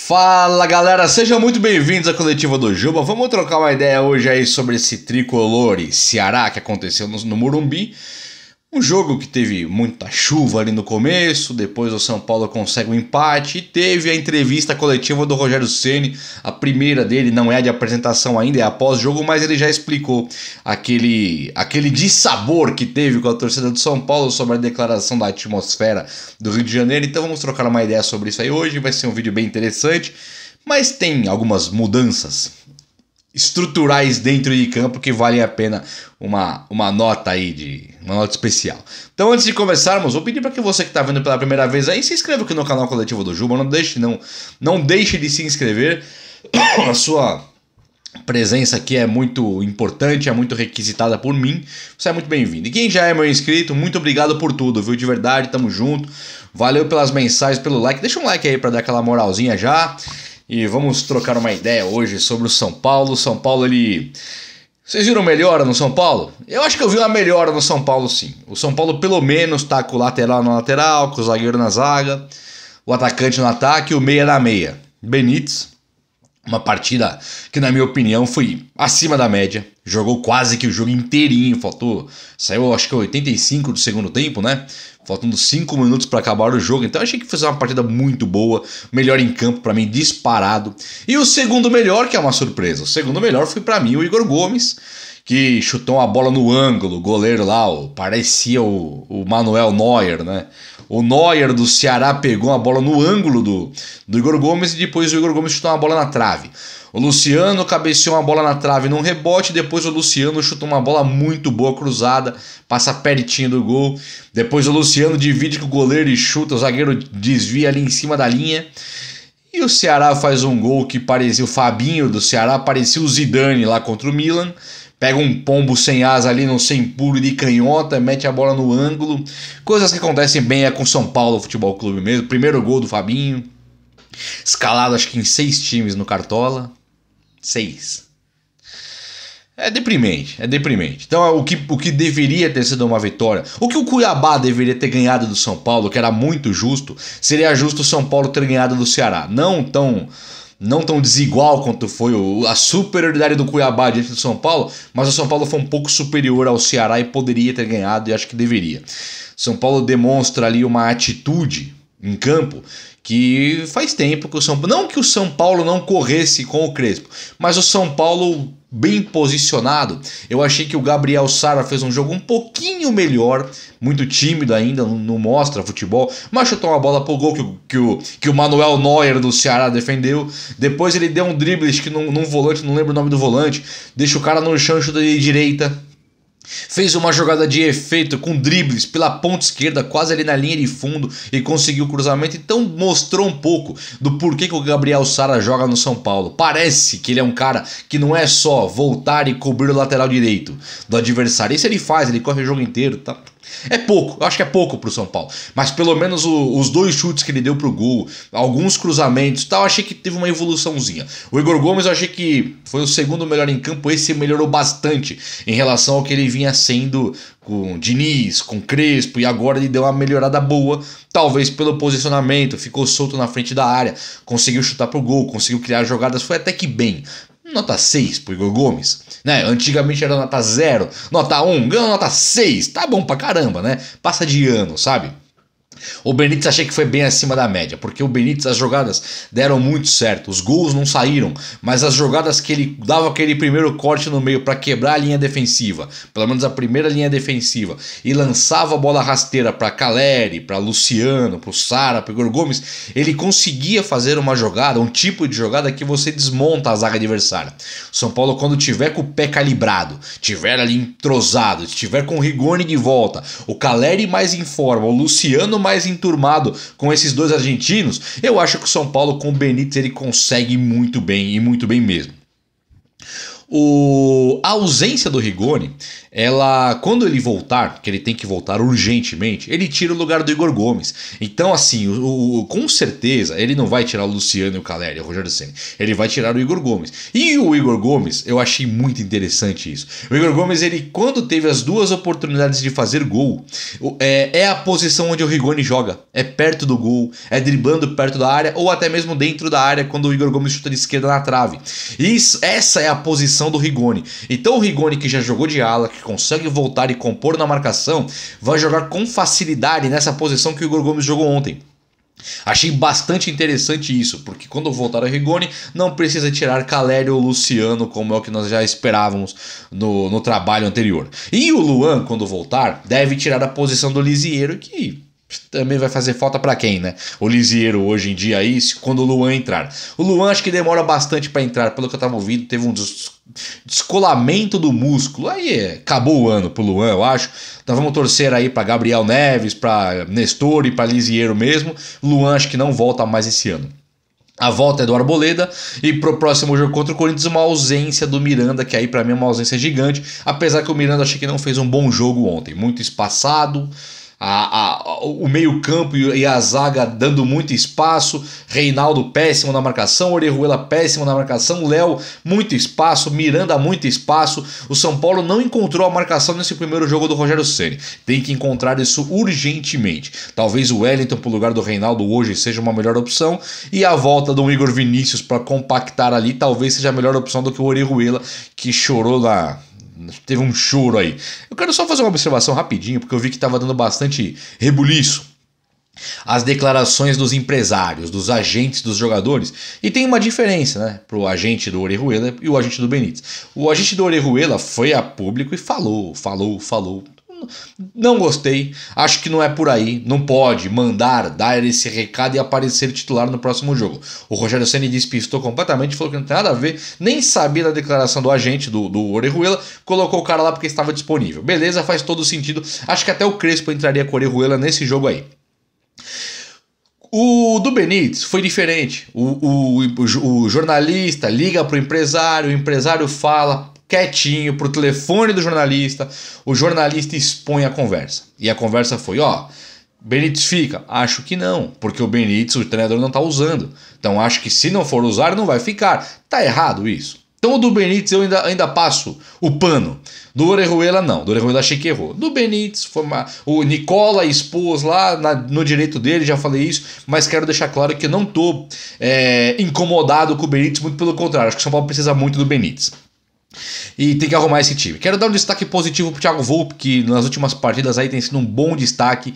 Fala galera, sejam muito bem-vindos à Coletiva do Juba. Vamos trocar uma ideia hoje aí sobre esse tricolor e Ceará que aconteceu no Morumbi. Um jogo que teve muita chuva ali no começo, depois o São Paulo consegue um empate e teve a entrevista coletiva do Rogério Ceni. A primeira dele não é de apresentação ainda, é após jogo, mas ele já explicou aquele dissabor que teve com a torcida do São Paulo sobre a declaração da atmosfera do Rio de Janeiro. Então vamos trocar uma ideia sobre isso aí hoje, vai ser um vídeo bem interessante, mas tem algumas mudanças estruturais dentro de campo que valem a pena uma nota aí, uma nota especial. Então antes de começarmos, vou pedir para que você que está vendo pela primeira vez aí, se inscreva aqui no canal Coletivo do Juba, não deixe de se inscrever. A sua presença aqui é muito importante, é muito requisitada por mim, você é muito bem-vindo. E quem já é meu inscrito, muito obrigado por tudo, viu, de verdade, tamo junto, valeu pelas mensagens, pelo like, deixa um like aí para dar aquela moralzinha já. E vamos trocar uma ideia hoje sobre o São Paulo. O São Paulo, ele... Vocês viram melhora no São Paulo? Eu acho que eu vi uma melhora no São Paulo, sim. O São Paulo, pelo menos, tá com o lateral na lateral, com o zagueiro na zaga, o atacante no ataque e o meia na meia. Benítez, uma partida que, na minha opinião, foi acima da média. Jogou quase que o jogo inteirinho. Saiu, acho que 85 do segundo tempo, né? Faltando 5 minutos para acabar o jogo. Então eu achei que fez uma partida muito boa. Melhor em campo para mim, disparado. E o segundo melhor, que é uma surpresa. O segundo melhor foi para mim o Igor Gomes, que chutou a bola no ângulo. O goleiro lá, parecia o Manuel Neuer, né? O Neuer do Ceará pegou a bola no ângulo do Igor Gomes e depois o Igor Gomes chutou uma bola na trave. O Luciano cabeceou uma bola na trave num rebote, depois o Luciano chutou uma bola muito boa cruzada, passa pertinho do gol. Depois o Luciano divide com o goleiro e chuta, o zagueiro desvia ali em cima da linha. E o Ceará faz um gol que parecia, o Fabinho do Ceará parecia o Zidane lá contra o Milan. Pega um pombo sem asa ali no sem pulo de canhota, mete a bola no ângulo. Coisas que acontecem bem é com o São Paulo Futebol Clube mesmo. Primeiro gol do Fabinho. Escalado acho que em 6 times no Cartola. 6. É deprimente. Então o que deveria ter sido uma vitória, o que o Cuiabá deveria ter ganhado do São Paulo, que era muito justo, seria justo o São Paulo ter ganhado do Ceará. Não tão desigual quanto foi a superioridade do Cuiabá diante do São Paulo, mas o São Paulo foi um pouco superior ao Ceará e poderia ter ganhado, e acho que deveria. São Paulo demonstra ali uma atitude em campo que faz tempo que o São Paulo... Não que o São Paulo não corresse com o Crespo, mas o São Paulo bem posicionado. Eu achei que o Gabriel Sara fez um jogo um pouquinho melhor, muito tímido ainda, não mostra futebol, mas chutou uma bola pro gol que o Manuel Neuer do Ceará defendeu. Depois ele deu um drible, acho que num volante, não lembro o nome do volante, deixa o cara no chão e chuta de direita. Fez uma jogada de efeito com dribles pela ponta esquerda, quase ali na linha de fundo, e conseguiu o cruzamento. Então mostrou um pouco do porquê que o Gabriel Sara joga no São Paulo. Parece que ele é um cara que não é só voltar e cobrir o lateral direito do adversário. Isso ele faz, ele corre o jogo inteiro, tá? É pouco, eu acho que é pouco pro São Paulo, mas pelo menos os 2 chutes que ele deu pro gol, alguns cruzamentos e tal, eu achei que teve uma evoluçãozinha. O Igor Gomes eu achei que foi o segundo melhor em campo, esse melhorou bastante em relação ao que ele vinha sendo com o Diniz, com o Crespo, e agora ele deu uma melhorada boa, talvez pelo posicionamento, ficou solto na frente da área, conseguiu chutar pro gol, conseguiu criar jogadas, foi até que bem. Nota 6 pro Igor Gomes, né? Antigamente era nota 0, nota 1, ganhou nota 6, tá bom pra caramba, né? Passa de ano, sabe? O Benítez achei que foi bem acima da média, porque o Benítez, as jogadas deram muito certo, os gols não saíram, mas as jogadas que ele dava aquele primeiro corte no meio para quebrar a linha defensiva, pelo menos a primeira linha defensiva, e lançava a bola rasteira para Caleri, para Luciano, para o Sara, para Igor Gomes, ele conseguia fazer uma jogada, um tipo de jogada que você desmonta a zaga adversária. O São Paulo, quando tiver com o pé calibrado, tiver ali entrosado, tiver com o Rigoni de volta, o Caleri mais em forma, o Luciano mais enturmado com esses 2 argentinos, eu acho que o São Paulo com o Benítez ele consegue muito bem, e muito bem mesmo. A ausência do Rigoni, quando ele voltar, que ele tem que voltar urgentemente, ele tira o lugar do Igor Gomes. Então, assim, com certeza, ele não vai tirar o Luciano e o Caleri, o Rogério Ceni. Ele vai tirar o Igor Gomes. E o Igor Gomes, eu achei muito interessante isso. O Igor Gomes, ele, quando teve as duas oportunidades de fazer gol, é a posição onde o Rigoni joga. É perto do gol, é driblando perto da área, ou até mesmo dentro da área, quando o Igor Gomes chuta de esquerda na trave. Essa é a posição do Rigoni. Então o Rigoni, que já jogou de ala, que consegue voltar e compor na marcação, vai jogar com facilidade nessa posição que o Igor Gomes jogou ontem. Achei bastante interessante isso, porque quando voltar o Rigoni, não precisa tirar Caleri ou Luciano, como é o que nós já esperávamos no trabalho anterior. E o Luan, quando voltar, deve tirar a posição do Lisiero, que também vai fazer falta pra quem, né? O Lisiero hoje em dia aí, quando o Luan entrar. O Luan acho que demora bastante pra entrar, pelo que eu tava ouvindo, teve um descolamento do músculo. Aí acabou o ano pro Luan, eu acho. Então vamos torcer aí pra Gabriel Neves, pra Nestor e pra Lisiero mesmo. Luan acho que não volta mais esse ano. A volta é do Arboleda e pro próximo jogo contra o Corinthians uma ausência do Miranda, que aí pra mim é uma ausência gigante, apesar que o Miranda achei que não fez um bom jogo ontem, muito espaçado. O meio campo e a zaga dando muito espaço, Reinaldo péssimo na marcação, Orejuela péssimo na marcação, Léo muito espaço, Miranda muito espaço. O São Paulo não encontrou a marcação nesse primeiro jogo do Rogério Ceni, tem que encontrar isso urgentemente. Talvez o Wellington pro lugar do Reinaldo hoje seja uma melhor opção, e a volta do Igor Vinícius para compactar ali talvez seja a melhor opção do que o Orejuela, que chorou teve um choro aí. Eu quero só fazer uma observação rapidinho, porque eu vi que estava dando bastante rebuliço as declarações dos empresários, dos agentes dos jogadores. E tem uma diferença, né, pro agente do Orejuela e o agente do Benítez. O agente do Orejuela foi a público e falou. Não gostei, acho que não é por aí, não pode dar esse recado e aparecer titular no próximo jogo. O Rogério Ceni despistou completamente, falou que não tem nada a ver, nem sabia da declaração do agente do Orejuela, colocou o cara lá porque estava disponível. Beleza, faz todo sentido, acho que até o Crespo entraria com o Orejuela nesse jogo aí. O do Benítez foi diferente, o jornalista liga pro empresário, o empresário fala quietinho pro telefone do jornalista, o jornalista expõe a conversa. E a conversa foi, Benítez fica? Acho que não, porque o Benítez, o treinador, não tá usando. Então acho que se não for usar, não vai ficar. Tá errado isso. Então o do Benítez eu ainda passo o pano. Do Orejuela não, do Orejuela achei que errou. Do Benítez, o Nicola expôs lá no direito dele, já falei isso, mas quero deixar claro que eu não tô incomodado com o Benítez, muito pelo contrário, acho que o São Paulo precisa muito do Benítez. E tem que arrumar esse time. Quero dar um destaque positivo pro Thiago Volpi, que nas últimas partidas aí tem sido um bom destaque,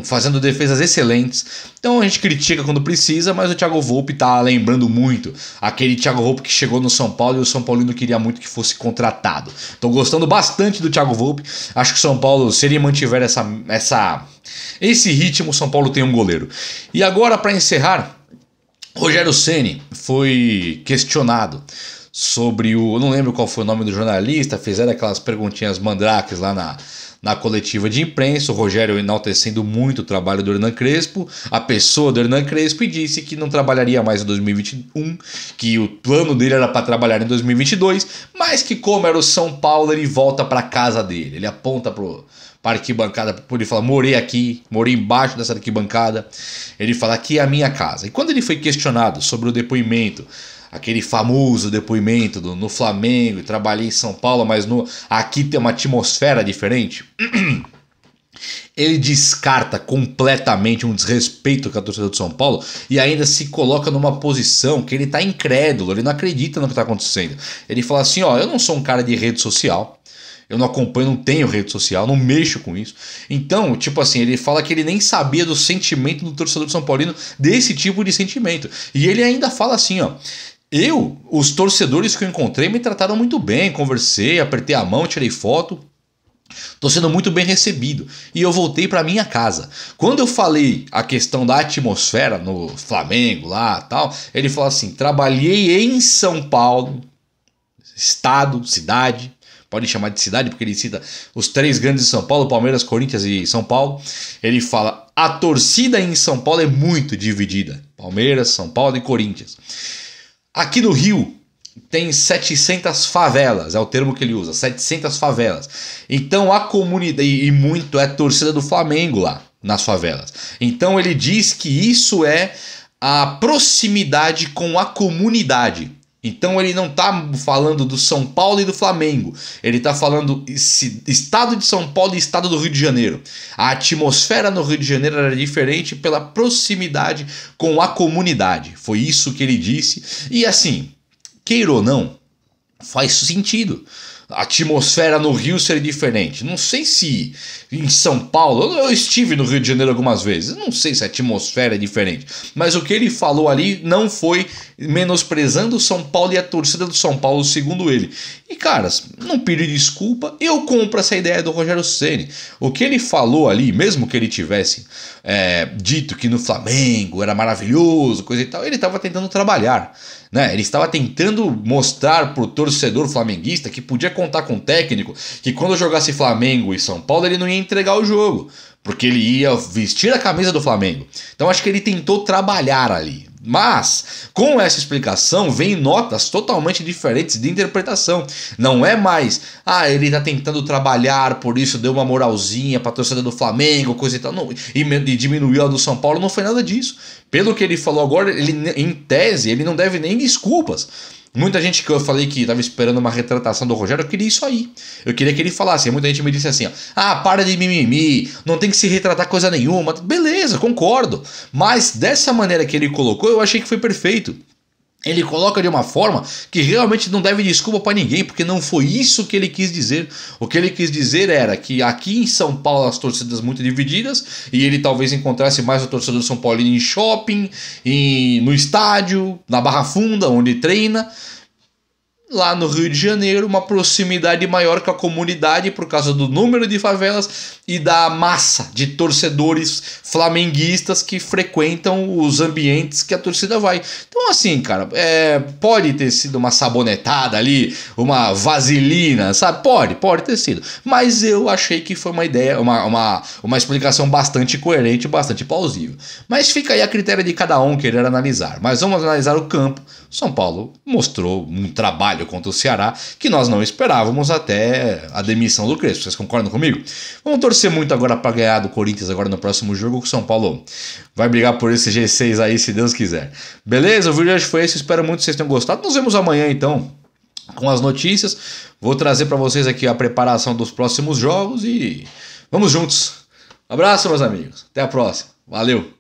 fazendo defesas excelentes. Então a gente critica quando precisa, mas o Thiago Volpi tá lembrando muito aquele Thiago Volpi que chegou no São Paulo e o São Paulino queria muito que fosse contratado. Tô gostando bastante do Thiago Volpi. Acho que o São Paulo, se ele mantiver esse ritmo, o São Paulo tem um goleiro. E agora, para encerrar, Rogério Ceni foi questionado sobre eu não lembro qual foi o nome do jornalista, fizeram aquelas perguntinhas mandrakes lá na coletiva de imprensa, o Rogério enaltecendo muito o trabalho do Hernan Crespo, a pessoa do Hernan Crespo, e disse que não trabalharia mais em 2021, que o plano dele era para trabalhar em 2022, mas que como era o São Paulo, ele volta para casa dele, ele aponta para a arquibancada, ele fala, morei aqui, morei embaixo dessa arquibancada, ele fala, aqui é a minha casa. E quando ele foi questionado sobre o depoimento, aquele famoso depoimento no Flamengo, trabalhei em São Paulo, mas aqui tem uma atmosfera diferente, ele descarta completamente um desrespeito com a torcida do São Paulo e ainda se coloca numa posição que ele tá incrédulo, ele não acredita no que tá acontecendo. Ele fala assim, eu não sou um cara de rede social, eu não acompanho, não tenho rede social, não mexo com isso. Então, tipo assim, ele fala que ele nem sabia do sentimento do torcedor do São Paulino, desse tipo de sentimento. E ele ainda fala assim, os torcedores que eu encontrei me trataram muito bem, conversei, apertei a mão, tirei foto, tô sendo muito bem recebido e eu voltei para minha casa. Quando eu falei a questão da atmosfera no Flamengo lá tal, ele falou assim, trabalhei em São Paulo, estado, cidade, pode chamar de cidade porque ele cita os três grandes de São Paulo, Palmeiras, Corinthians e São Paulo. Ele fala, a torcida em São Paulo é muito dividida, Palmeiras, São Paulo e Corinthians. Aqui no Rio tem 700 favelas, é o termo que ele usa, 700 favelas. Então a comunidade, e muito é torcida do Flamengo lá nas favelas. Então ele diz que isso é a proximidade com a comunidade. Então ele não está falando do São Paulo e do Flamengo. Ele está falando estado de São Paulo e estado do Rio de Janeiro. A atmosfera no Rio de Janeiro era diferente pela proximidade com a comunidade. Foi isso que ele disse. E assim, queira ou não, faz sentido. A atmosfera no Rio seria diferente. Não sei se em São Paulo... Eu estive no Rio de Janeiro algumas vezes. Não sei se a atmosfera é diferente. Mas o que ele falou ali não foi menosprezando o São Paulo e a torcida do São Paulo, segundo ele. E, caras, não pedi desculpa. Eu compro essa ideia do Rogério Ceni. O que ele falou ali, mesmo que ele tivesse dito que no Flamengo era maravilhoso, coisa e tal, ele estava tentando trabalhar. Né? Ele estava tentando mostrar para o torcedor flamenguista que podia contar com um técnico que quando jogasse Flamengo e São Paulo ele não ia entregar o jogo, porque ele ia vestir a camisa do Flamengo. Então acho que ele tentou trabalhar ali. Mas com essa explicação vem notas totalmente diferentes de interpretação. Não é mais, ele está tentando trabalhar, por isso deu uma moralzinha para a torcida do Flamengo, coisa e tal, não, e diminuiu a do São Paulo. Não foi nada disso. Pelo que ele falou agora, ele, em tese, ele não deve nem desculpas. Muita gente que eu falei que estava esperando uma retratação do Rogério, eu queria isso aí. Eu queria que ele falasse. Muita gente me disse assim, para de mimimi, não tem que se retratar coisa nenhuma. Beleza, concordo. Mas dessa maneira que ele colocou, eu achei que foi perfeito. Ele coloca de uma forma que realmente não deve desculpa para ninguém, porque não foi isso que ele quis dizer. O que ele quis dizer era que aqui em São Paulo as torcidas muito divididas, e ele talvez encontrasse mais o torcedor do São Paulo em shopping, no estádio, na Barra Funda, onde treina. Lá no Rio de Janeiro, uma proximidade maior com a comunidade por causa do número de favelas e da massa de torcedores flamenguistas que frequentam os ambientes que a torcida vai. Então assim, cara, pode ter sido uma sabonetada ali, uma vaselina, sabe? Pode ter sido. Mas eu achei que foi uma ideia, uma explicação bastante coerente, bastante plausível. Mas fica aí a critério de cada um querer analisar. Mas vamos analisar o campo. São Paulo mostrou um trabalho contra o Ceará que nós não esperávamos até a demissão do Crespo. Vocês concordam comigo? Vamos torcer muito agora para ganhar do Corinthians agora no próximo jogo, que o São Paulo vai brigar por esse G6 aí, se Deus quiser. Beleza? O vídeo hoje foi esse. Espero muito que vocês tenham gostado. Nos vemos amanhã então com as notícias. Vou trazer para vocês aqui a preparação dos próximos jogos e vamos juntos. Um abraço, meus amigos. Até a próxima. Valeu!